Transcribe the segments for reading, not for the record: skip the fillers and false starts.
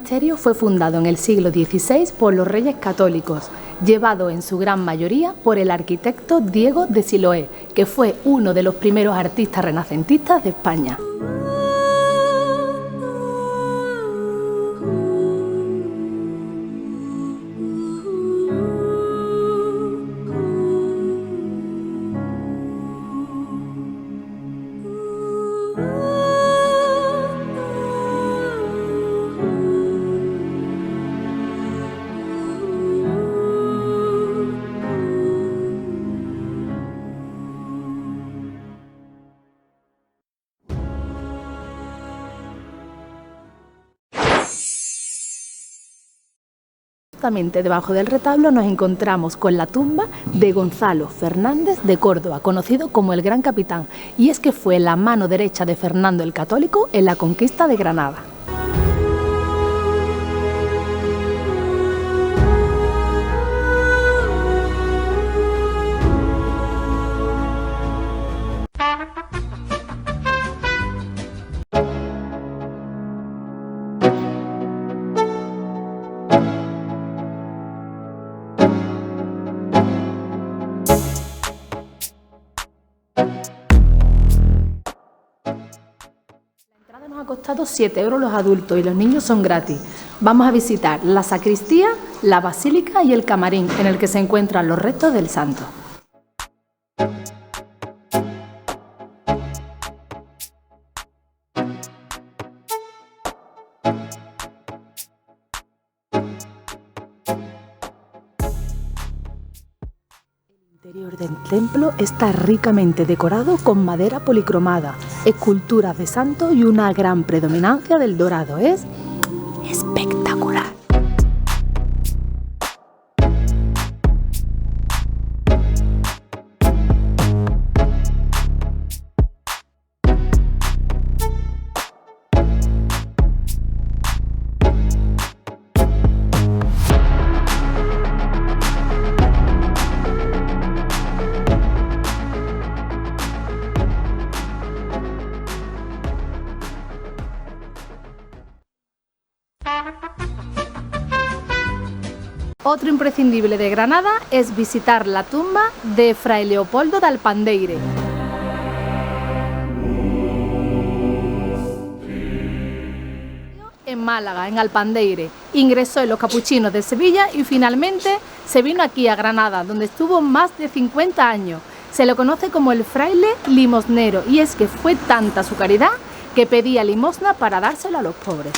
monasterio fue fundado en el siglo XVI por los Reyes Católicos, llevado en su gran mayoría por el arquitecto Diego de Siloé, que fue uno de los primeros artistas renacentistas de España. Justamente debajo del retablo nos encontramos con la tumba de Gonzalo Fernández de Córdoba, conocido como el Gran Capitán, y es que fue la mano derecha de Fernando el Católico en la conquista de Granada. Nos ha costado 7 € los adultos y los niños son gratis. Vamos a visitar la sacristía, la basílica y el camarín en el que se encuentran los restos del santo. El interior del templo está ricamente decorado con madera policromada, esculturas de santos y una gran predominancia del dorado. Es espectacular. Otro imprescindible de Granada es visitar la tumba de Fray Leopoldo de Alpandeire. En Málaga, en Alpandeire, ingresó en los capuchinos de Sevilla y finalmente se vino aquí a Granada, donde estuvo más de 50 años. Se lo conoce como el fraile limosnero y es que fue tanta su caridad que pedía limosna para dárselo a los pobres.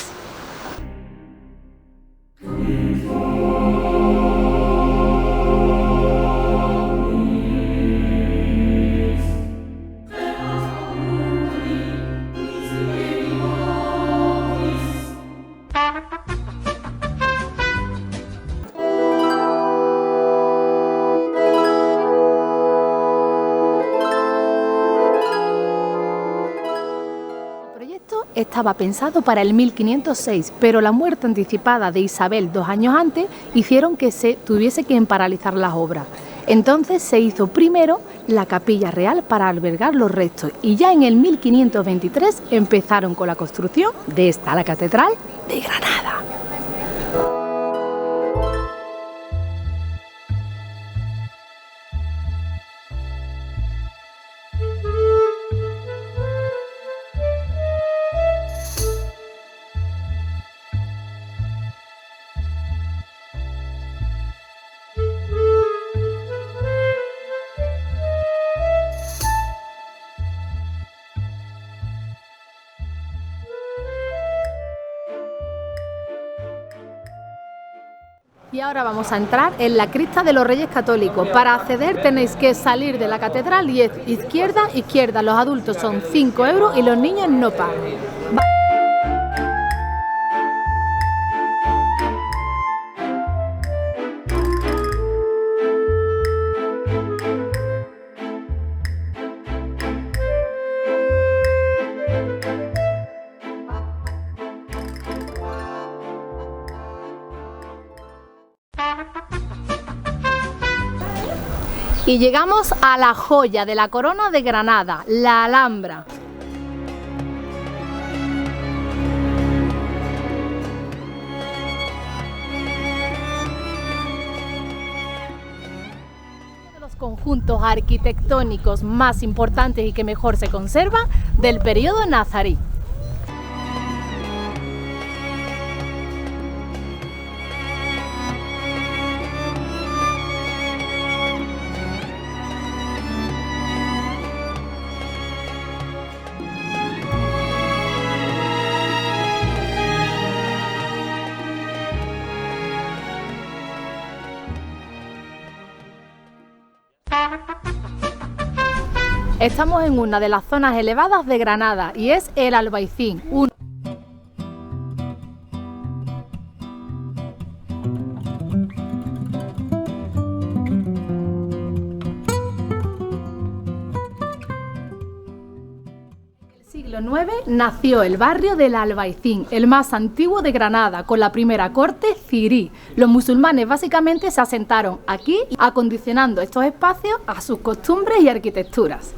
Estaba pensado para el 1506, pero la muerte anticipada de Isabel 2 años antes hicieron que se tuviese que paralizar las obras. Entonces se hizo primero la capilla real para albergar los restos y ya en el 1523 empezaron con la construcción de esta, la Catedral de Granada. Y ahora vamos a entrar en la cripta de los Reyes Católicos. Para acceder tenéis que salir de la catedral y es izquierda, izquierda. Los adultos son 5 € y los niños no pagan. Y llegamos a la joya de la corona de Granada, la Alhambra. los conjuntos arquitectónicos más importantes y que mejor se conservan del periodo nazarí. Estamos en una de las zonas elevadas de Granada y es el Albaicín. En el siglo IX nació el barrio del Albaicín, el más antiguo de Granada, con la primera corte cirí. Los musulmanes básicamente se asentaron aquí, acondicionando estos espacios a sus costumbres y arquitecturas.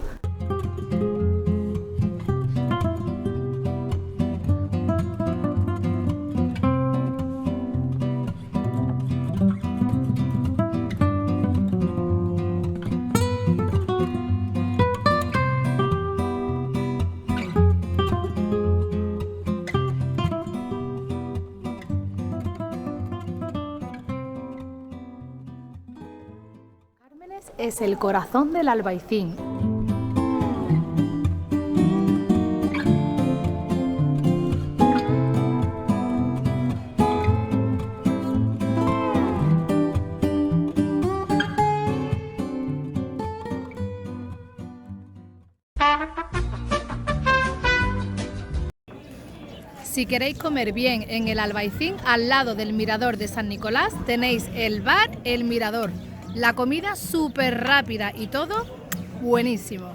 Es el corazón del Albaicín. Si queréis comer bien en el Albaicín, al lado del Mirador de San Nicolás, tenéis el bar El Mirador. La comida súper rápida y todo buenísimo.